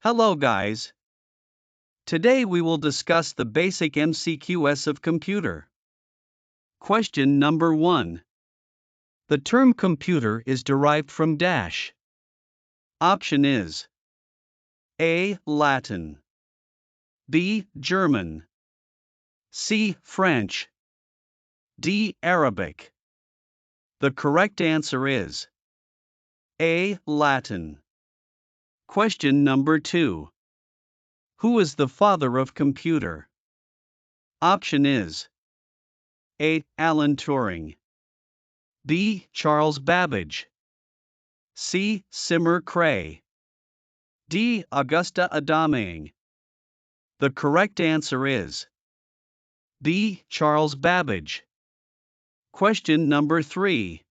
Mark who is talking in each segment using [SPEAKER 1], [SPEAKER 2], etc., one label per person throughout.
[SPEAKER 1] Hello guys. Today we will discuss the basic MCQS of computer. Question number 1. The term computer is derived from dash. Option is A. Latin, B. German, C. French, D. Arabic. The correct answer is A. Latin. Question number 2. Who is the father of computer? Option is A. Alan Turing, B. Charles Babbage, C. Seymour Cray, D. Augusta Adamang. The correct answer is B. Charles Babbage. Question number 3.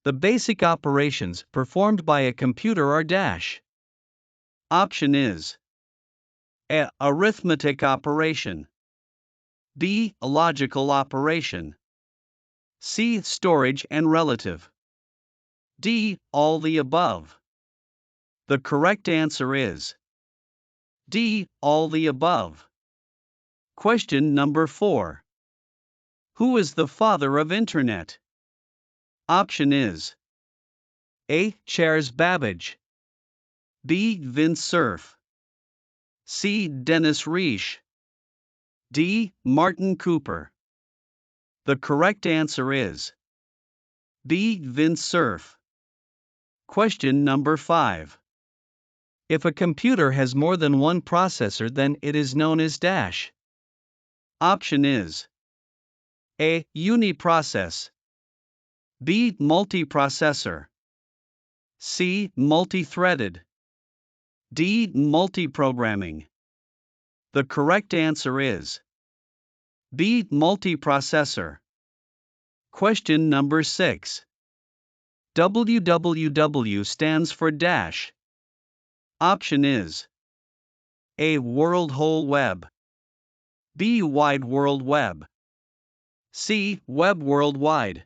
[SPEAKER 1] The basic operations performed by a computer are dash. Option is A. Arithmetic operation, B. Logical operation, C. Storage and relative, D. All the above. The correct answer is D. All the above. Question number 4. Who is the father of Internet? Option is A. Charles Babbage, B. Vint Cerf, C. Dennis Riche, D. Martin Cooper. The correct answer is B. Vint Cerf. Question number 5. If a computer has more than one processor, then it is known as dash. Option is A. Uniprocess, B. Multiprocessor, C. Multi-threaded, D. Multiprogramming. The correct answer is B. Multiprocessor. Question number 6. www stands for dash. Option is A. World Whole Web, B. Wide World Web, C. Web Worldwide,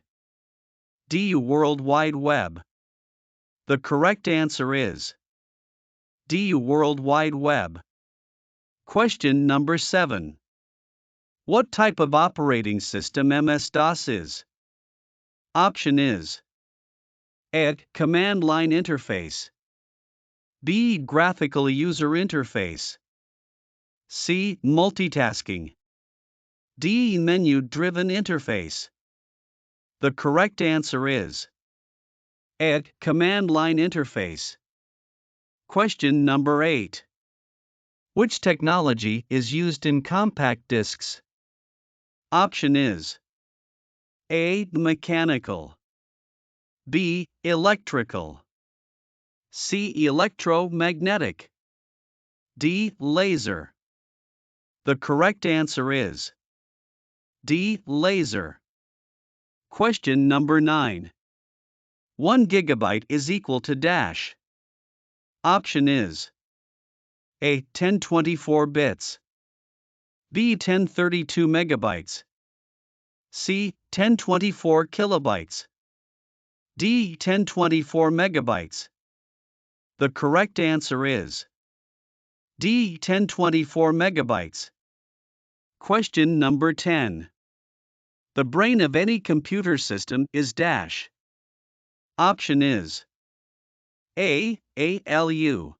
[SPEAKER 1] D. World Wide Web. The correct answer is D. World Wide Web. Question number 7. What type of operating system MS-DOS is? Option is A. Command line interface, B. Graphical user interface, C. Multitasking, D. Menu-driven interface. The correct answer is A. Command line interface. Question number 8. Which technology is used in compact discs? Option is A. Mechanical, B. Electrical, C. Electromagnetic, D. Laser. The correct answer is D. Laser. Question number 9. 1 gigabyte is equal to dash. Option is A. 1024 bits, B. 1032 megabytes, C. 1024 kilobytes, D. 1024 megabytes. The correct answer is D. 1024 megabytes. Question number 10. The brain of any computer system is dash. Option is A. ALU,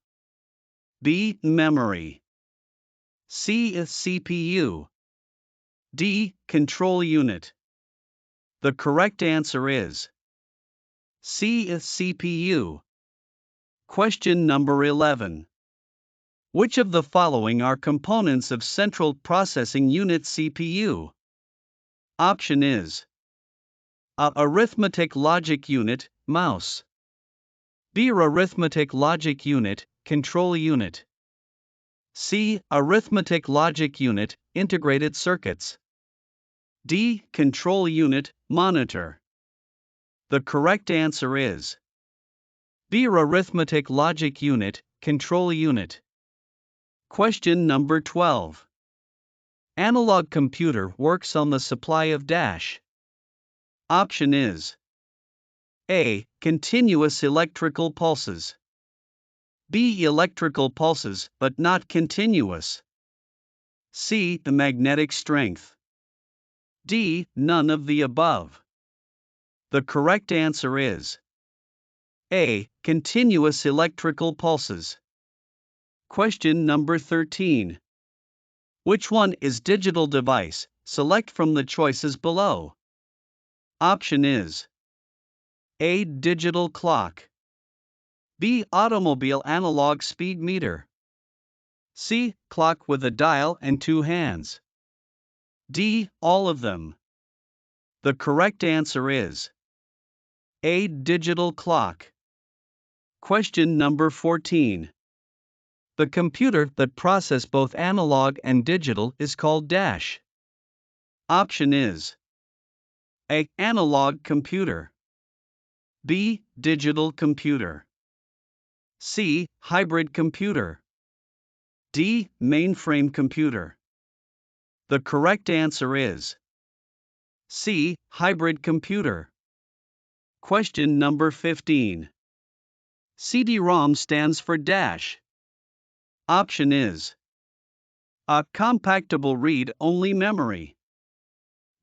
[SPEAKER 1] B. Memory, C. CPU, D. Control unit. The correct answer is C. CPU. Question number 11. Which of the following are components of Central Processing Unit CPU? Option is A. Arithmetic Logic Unit, mouse, B. Arithmetic Logic Unit, control unit, C. Arithmetic Logic Unit, integrated circuits, D. Control unit, monitor. The correct answer is B. Arithmetic Logic Unit, control unit. Question number 12. Analog computer works on the supply of dash. Option is A. Continuous electrical pulses, B. Electrical pulses but not continuous. C. The magnetic strength. D. None of the above. The correct answer is A. Continuous electrical pulses. Question number 13. Which one is digital device? Select from the choices below. Option is A. Digital clock. B. Automobile analog speed meter. C. Clock with a dial and two hands. D. All of them. The correct answer is A. Digital clock. Question number 14. The computer that processes both analog and digital is called dash. Option is A. Analog computer. B. Digital computer. C. Hybrid computer. D. Mainframe computer. The correct answer is C. Hybrid computer. Question number 15. CD-ROM stands for dash. Option is A. Compactable read-only memory.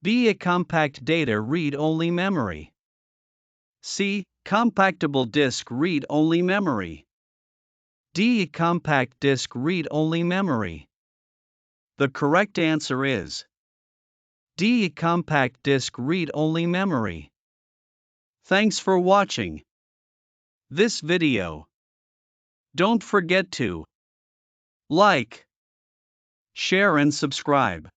[SPEAKER 1] B. A compact data read-only memory. C. Compactable disk read-only memory. D. A compact disk read-only memory. The correct answer is D. A compact disk read-only memory. Thanks for watching this video. Don't forget to like, share and subscribe.